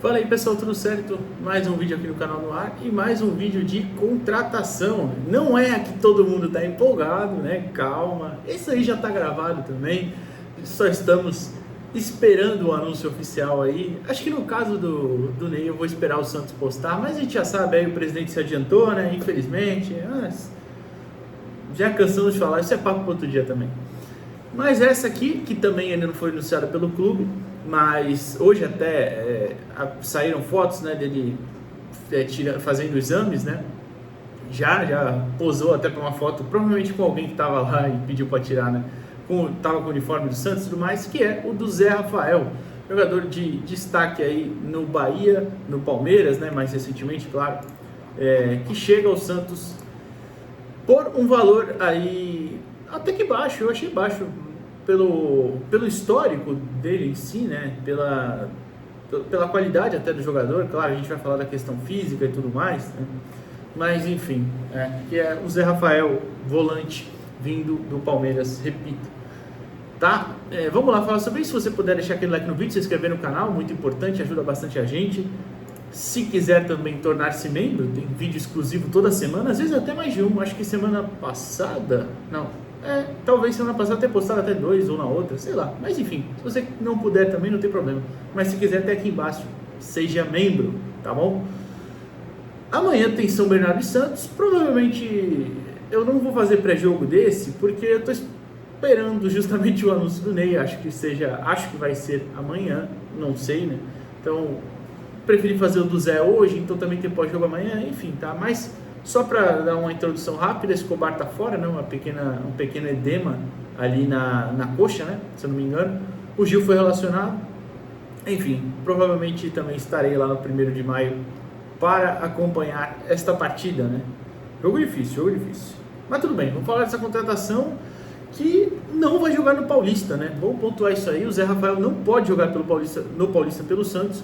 Fala aí pessoal, tudo certo? Mais um vídeo aqui no canal no ar e mais um vídeo de contratação. Não é que todo mundo está empolgado, né? Calma, isso aí já está gravado também. Só estamos esperando o anúncio oficial aí. Acho que no caso do Ney eu vou esperar o Santos postar, mas a gente já sabe, aí o presidente se adiantou, né? Infelizmente. Já cansamos de falar, isso é papo para outro dia também. Mas essa aqui, que também ainda não foi anunciada pelo clube, mas hoje até saíram fotos, né, dele fazendo exames, né? Já posou até para uma foto, provavelmente com alguém que estava lá e pediu para tirar, né? Tava com o uniforme do Santos e tudo mais, que é o do Zé Rafael, jogador de destaque aí no Bahia, no Palmeiras, né? Mais recentemente, claro, que chega ao Santos por um valor aí até que baixo, eu achei baixo pelo histórico dele em si, né? Pela qualidade até do jogador. Claro, a gente vai falar da questão física e tudo mais, né? Mas enfim, que é o Zé Rafael, volante, vindo do Palmeiras, repito. Tá? Vamos lá falar sobre isso. Se você puder deixar aquele like no vídeo, se inscrever no canal, muito importante, ajuda bastante a gente. Se quiser também tornar-se membro, tem vídeo exclusivo toda semana, às vezes até mais de um. Acho que semana passada, talvez semana passada ter postado até 2 ou na outra, sei lá. Mas enfim, se você não puder também não tem problema. Mas se quiser, até aqui embaixo, seja membro, tá bom? Amanhã tem São Bernardo e Santos. Provavelmente eu não vou fazer pré-jogo desse, porque eu tô esperando justamente o anúncio do Ney. Acho que vai ser amanhã, não sei, né? Então preferi fazer o do Zé hoje, então também tem pós-jogo amanhã, enfim, tá? Mas só para dar uma introdução rápida, Escobar tá fora, né? Um pequeno edema ali na coxa, né? Se eu não me engano. O Gil foi relacionado. Enfim, provavelmente também estarei lá no 1º de maio para acompanhar esta partida, né? Jogo difícil. Mas tudo bem, vamos falar dessa contratação que não vai jogar no Paulista, né? Vamos pontuar isso aí. O Zé Rafael não pode jogar no Paulista pelo Santos,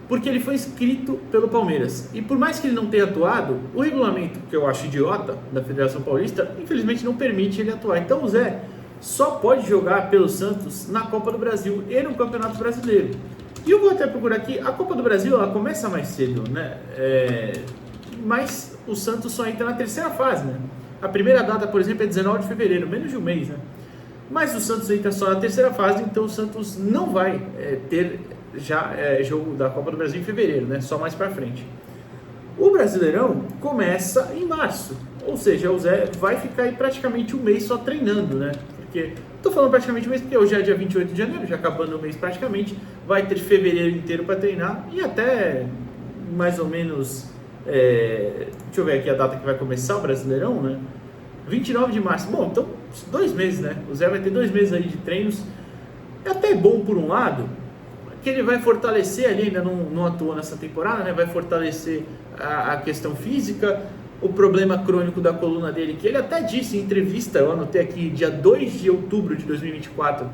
porque ele foi inscrito pelo Palmeiras. E por mais que ele não tenha atuado, o regulamento, que eu acho idiota, da Federação Paulista, infelizmente não permite ele atuar. Então o Zé só pode jogar pelo Santos na Copa do Brasil e no Campeonato Brasileiro. E eu vou até procurar aqui, a Copa do Brasil ela começa mais cedo, né? Mas o Santos só entra na terceira fase, né? A primeira data, por exemplo, é 19 de fevereiro, menos de um mês, né? Mas o Santos entra só na terceira fase, então o Santos não vai ter jogo da Copa do Brasil em fevereiro, né? Só mais pra frente. O Brasileirão começa em março, ou seja, o Zé vai ficar aí praticamente um mês só treinando, né? Porque, tô falando praticamente um mês porque hoje é dia 28 de janeiro, já acabando o mês praticamente, vai ter fevereiro inteiro para treinar e até mais ou menos, deixa eu ver aqui a data que vai começar o Brasileirão, né? 29 de março, bom, então 2 meses, né? O Zé vai ter 2 meses aí de treinos, é até bom por um lado, que ele vai fortalecer ali, ainda não atuou nessa temporada, né? Vai fortalecer a questão física, o problema crônico da coluna dele, que ele até disse em entrevista, eu anotei aqui, dia 2 de outubro de 2024,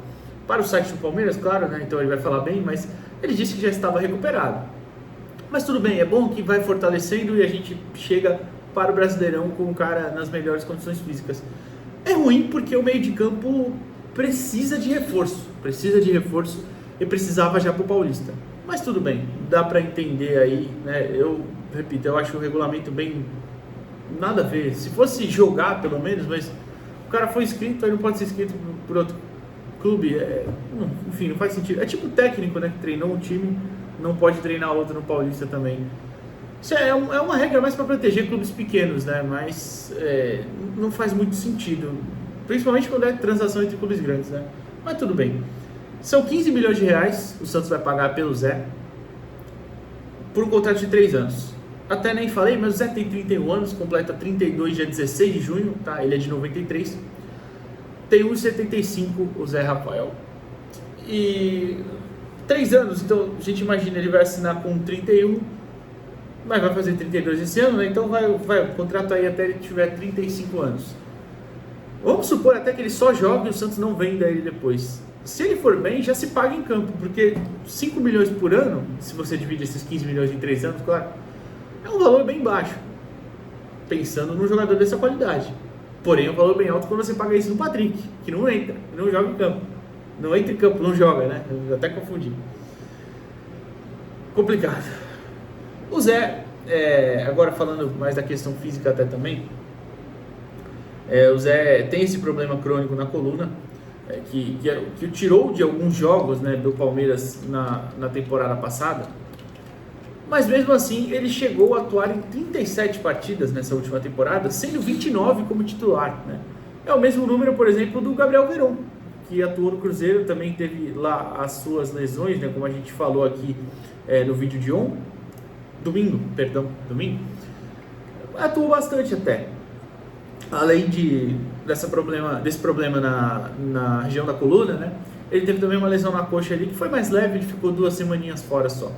para o site do Palmeiras, claro, né? Então ele vai falar bem, mas ele disse que já estava recuperado. Mas tudo bem, é bom que vai fortalecendo e a gente chega para o Brasileirão com o cara nas melhores condições físicas. É ruim porque o meio de campo precisa de reforço e precisava já para o Paulista. Mas tudo bem, dá para entender aí, né? Eu repito, eu acho o regulamento bem nada a ver. Se fosse jogar pelo menos, mas o cara foi inscrito, aí não pode ser inscrito por outro clube. Enfim, não faz sentido. É tipo técnico, né? Que treinou um time, não pode treinar outro no Paulista também. Isso é uma regra mais para proteger clubes pequenos, né? Mas não faz muito sentido, principalmente quando é transação entre clubes grandes, né? Mas tudo bem. São 15 milhões de reais, o Santos vai pagar pelo Zé, por um contrato de 3 anos. Até nem falei, mas o Zé tem 31 anos, completa 32 dia 16 de junho, tá? Ele é de 93. Tem 1,75 o Zé Rafael. E 3 anos, então a gente imagina, ele vai assinar com 31, mas vai fazer 32 esse ano, né? Então vai o contrato aí até ele tiver 35 anos. Vamos supor até que ele só jogue e o Santos não venda ele depois. Se ele for bem, já se paga em campo, porque 5 milhões por ano, se você divide esses 15 milhões em 3 anos, claro, é um valor bem baixo, pensando num jogador dessa qualidade. Porém, é um valor bem alto quando você paga isso no Patrick, que não entra, não joga em campo. Não entra em campo, não joga, né? Eu até confundi. complicado. O Zé, agora falando mais da questão física até também, o Zé tem esse problema crônico na coluna, que o tirou de alguns jogos, né, do Palmeiras na temporada passada, mas mesmo assim ele chegou a atuar em 37 partidas nessa última temporada, sendo 29 como titular, né? É o mesmo número, por exemplo, do Gabriel Veron, que atuou no Cruzeiro, também teve lá as suas lesões, né, como a gente falou aqui no vídeo de domingo, atuou bastante até. Além desse problema na região da coluna, né? Ele teve também uma lesão na coxa ali, que foi mais leve, ele ficou 2 semaninhas fora só.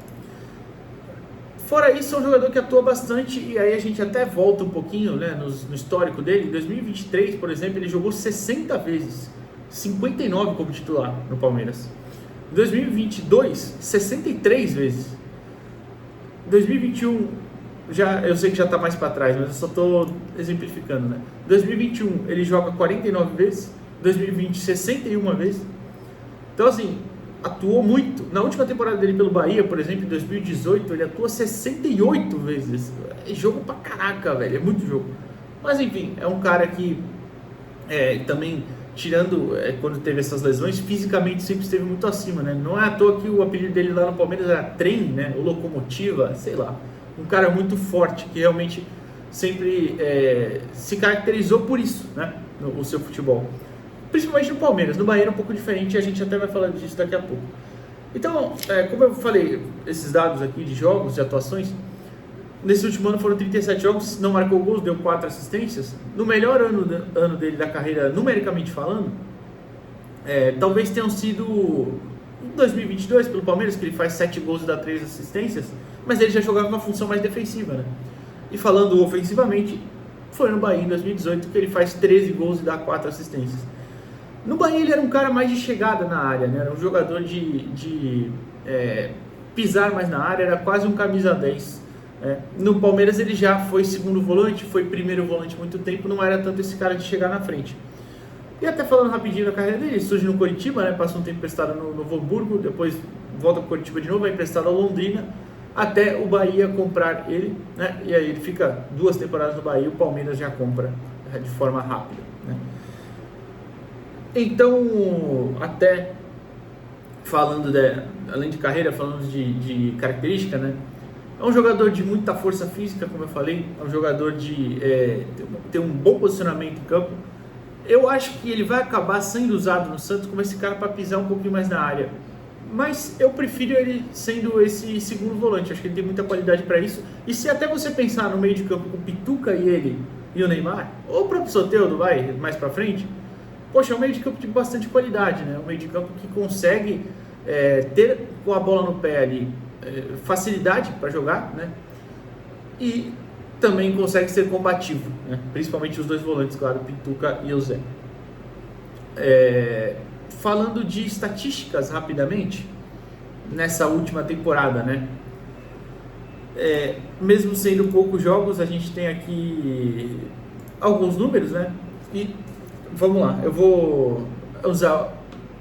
Fora isso, é um jogador que atua bastante, e aí a gente até volta um pouquinho, né, no histórico dele. Em 2023, por exemplo, ele jogou 60 vezes, 59 como titular no Palmeiras. Em 2022, 63 vezes. Em 2021, eu sei que já está mais para trás, mas eu só estou exemplificando, né? Em 2021, ele joga 49 vezes, em 2020, 61 vezes. Então, assim, atuou muito. Na última temporada dele pelo Bahia, por exemplo, em 2018, ele atua 68 vezes. É jogo pra caraca, velho, é muito jogo. Mas, enfim, é um cara que também, tirando quando teve essas lesões, fisicamente sempre esteve muito acima, né? Não é à toa que o apelido dele lá no Palmeiras era Trem, né? Ou Locomotiva, sei lá. Um cara muito forte, que realmente sempre se caracterizou por isso, né? O seu futebol. Principalmente no Palmeiras. No Bahia é um pouco diferente, e a gente até vai falar disso daqui a pouco. Então, como eu falei, esses dados aqui de jogos, de atuações, nesse último ano foram 37 jogos, não marcou gols, deu 4 assistências. No melhor ano dele da carreira, numericamente falando, talvez tenham sido em 2022 pelo Palmeiras, que ele faz 7 gols e dá 3 assistências, mas ele já jogava uma função mais defensiva, né? E falando ofensivamente, foi no Bahia em 2018 que ele faz 13 gols e dá 4 assistências. No Bahia ele era um cara mais de chegada na área, né? Era um jogador de pisar mais na área, era quase um camisa 10. No Palmeiras ele já foi segundo volante, foi primeiro volante há muito tempo, não era tanto esse cara de chegar na frente. E até falando rapidinho da carreira dele, ele surge no Coritiba, né? Passa um tempo emprestado no Novo Hamburgo, depois volta para o Coritiba de novo, é emprestado ao Londrina, até o Bahia comprar ele, né? E aí ele fica 2 temporadas no Bahia, o Palmeiras já compra de forma rápida, né? Então, até falando, além de carreira, falando de característica, né? É um jogador de muita força física, como eu falei, é um jogador de ter um bom posicionamento em campo. Eu acho que ele vai acabar sendo usado no Santos como esse cara para pisar um pouquinho mais na área. Mas eu prefiro ele sendo esse segundo volante, acho que ele tem muita qualidade para isso. E se até você pensar no meio de campo com o Pituca e ele e o Neymar, ou o próprio Soteldo vai mais para frente, poxa, é um meio de campo de bastante qualidade, né? Um meio de campo que consegue ter com a bola no pé ali facilidade para jogar, né? E também consegue ser combativo, né? Principalmente os 2 volantes, claro, o Pituca e o Zé. Falando de estatísticas rapidamente, nessa última temporada, né? Mesmo sendo poucos jogos, a gente tem aqui alguns números, né? E vamos lá, eu vou usar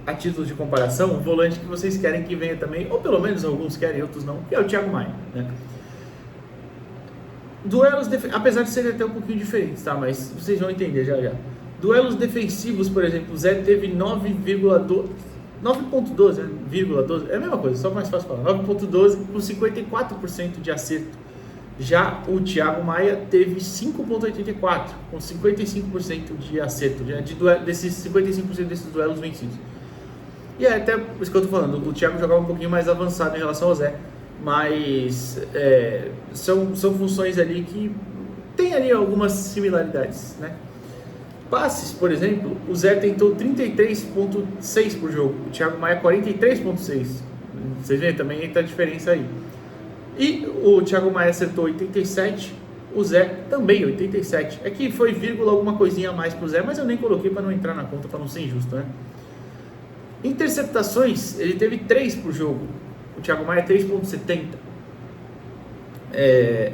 a título de comparação um volante que vocês querem que venha também, ou pelo menos alguns querem, outros não, que é o Thiago Maia, né? Duelos, apesar de serem até um pouquinho diferentes, tá? Mas vocês vão entender já. Duelos defensivos, por exemplo, o Zé teve 9,12, né? 9,12, é a mesma coisa, só mais fácil falar, 9,12 com 54% de acerto. Já o Thiago Maia teve 5,84 com 55% de acerto, desses 55% desses duelos vencidos. E é até isso que eu tô falando, o Thiago jogava um pouquinho mais avançado em relação ao Zé, mas são funções ali que tem ali algumas similaridades, né? Passes, por exemplo, o Zé tentou 33,6 por jogo, o Thiago Maia 43,6. Vocês veem, também entra a diferença aí. E o Thiago Maia acertou 87, o Zé também 87. É que foi vírgula alguma coisinha a mais pro Zé, mas eu nem coloquei para não entrar na conta, para não ser injusto, né? Interceptações, ele teve 3 por jogo, o Thiago Maia 3,70.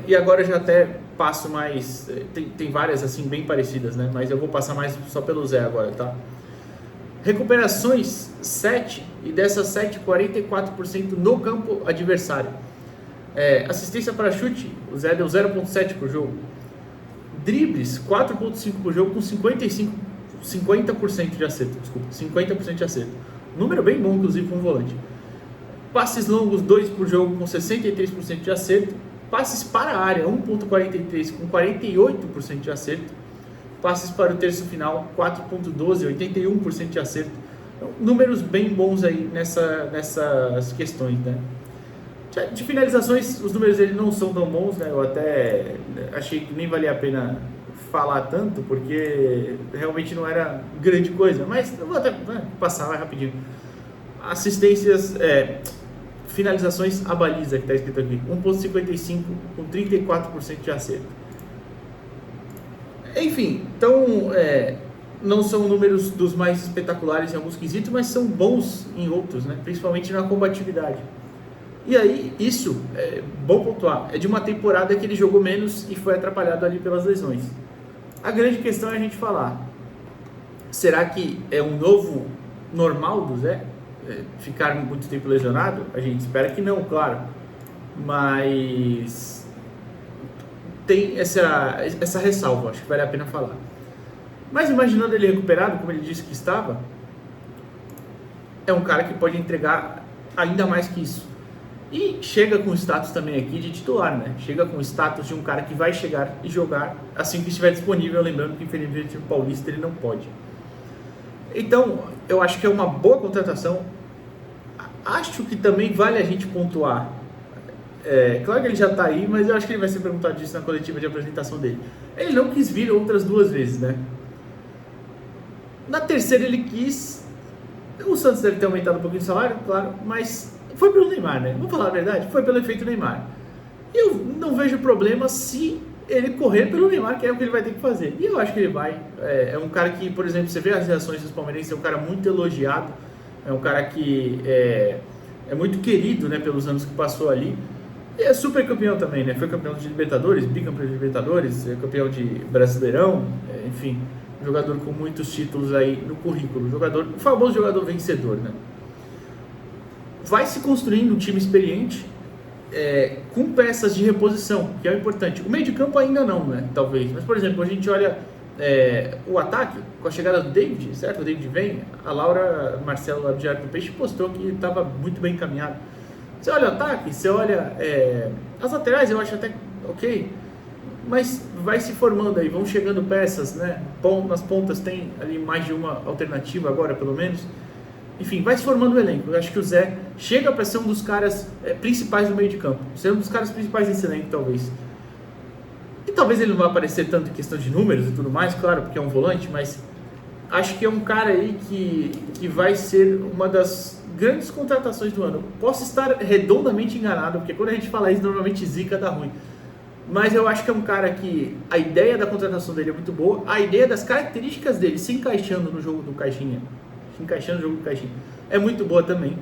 E agora eu já até passo mais, tem várias assim bem parecidas, né? Mas eu vou passar mais só pelo Zé agora, tá? Recuperações 7, e dessas 7, 44% no campo adversário. Assistência para chute, o Zé deu 0,7 por jogo. Dribles, 4,5 por jogo com 50% de acerto. Desculpa, 50% de acerto. Número bem bom, inclusive, para um volante. Passes longos, 2 por jogo com 63% de acerto. Passes para a área, 1,43 com 48% de acerto. Passes para o terço final, 4,12, 81% de acerto. Então, números bem bons aí nessas questões, né? De finalizações, os números dele não são tão bons, né? Eu até achei que nem valia a pena falar tanto, porque realmente não era grande coisa, mas eu vou até passar mais rapidinho. Assistências, finalizações à baliza, que está escrito aqui, 1,55 com 34% de acerto. Enfim, então não são números dos mais espetaculares em alguns quesitos, mas são bons em outros, né? Principalmente na combatividade. E aí, isso, bom pontuar, é de uma temporada que ele jogou menos e foi atrapalhado ali pelas lesões. A grande questão é a gente falar, será que é um novo normal do Zé? Ficar muito tempo lesionado? A gente espera que não, claro, mas tem essa ressalva, acho que vale a pena falar. Mas imaginando ele recuperado, como ele disse que estava, é um cara que pode entregar ainda mais que isso. E chega com status também aqui de titular, né? Chega com status de um cara que vai chegar e jogar assim que estiver disponível, lembrando que infelizmente o Paulista ele não pode. Então, eu acho que é uma boa contratação. Acho que também vale a gente pontuar. Claro que ele já está aí, mas eu acho que ele vai ser perguntado disso na coletiva de apresentação dele. Ele não quis vir outras 2 vezes, né? Na terceira ele quis. O Santos deve ter aumentado um pouquinho o salário, claro, mas foi pelo Neymar, né? Vamos falar a verdade, foi pelo efeito Neymar. Eu não vejo problema se ele correr pelo Neymar, que é o que ele vai ter que fazer. E eu acho que ele vai. É um cara que, por exemplo, você vê as reações dos palmeirenses, é um cara muito elogiado, é um cara que é muito querido, né, pelos anos que passou ali. E é super campeão também, né? Foi campeão de Libertadores, bicampeão de Libertadores, campeão de Brasileirão, enfim, um jogador com muitos títulos aí no currículo, o famoso jogador vencedor, né? Vai se construindo um time experiente, com peças de reposição, que é o importante. O meio de campo ainda não, né? Talvez. Mas, por exemplo, a gente olha o ataque, com a chegada do David, certo? O David vem, a Laura Marcelo, lá do Diário do Peixe, postou que estava muito bem encaminhado. Você olha o ataque, você olha as laterais, eu acho até ok, mas vai se formando aí, vão chegando peças, né? Nas pontas tem ali mais de uma alternativa agora, pelo menos. Enfim, vai se formando o elenco. Eu acho que o Zé chega para ser um dos caras principais do meio de campo. Ser um dos caras principais desse elenco, talvez. E talvez ele não vá aparecer tanto em questão de números e tudo mais, claro, porque é um volante, mas acho que é um cara aí que vai ser uma das grandes contratações do ano. Posso estar redondamente enganado, porque quando a gente fala isso, normalmente zica dá ruim. Mas eu acho que é um cara que a ideia da contratação dele é muito boa, a ideia das características dele se encaixando no jogo do Caixinha, é muito boa também.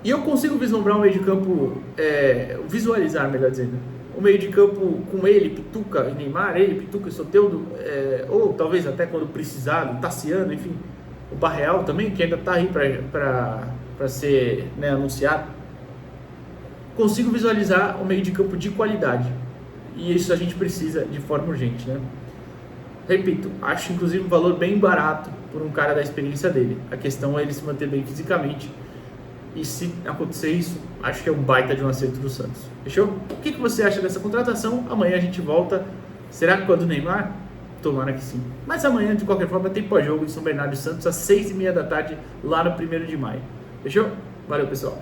E eu consigo vislumbrar um meio de campo, visualizar, melhor dizendo, o meio de campo com ele, Pituca e Neymar, Pituca e Soteldo, ou talvez até quando precisar, o Tassiano, enfim, o Barreal também, que ainda está aí para ser, né, anunciado. Consigo visualizar um meio de campo de qualidade, e isso a gente precisa de forma urgente, né? Repito, acho inclusive um valor bem barato por um cara da experiência dele. A questão é ele se manter bem fisicamente. E se acontecer isso, acho que é um baita de um acerto do Santos. Fechou? O que você acha dessa contratação? Amanhã a gente volta. Será que com a do Neymar? Tomara que sim. Mas amanhã, de qualquer forma, tem pós-jogo de São Bernardo e Santos às 6h30 da tarde, lá no 1º de maio. Fechou? Valeu, pessoal.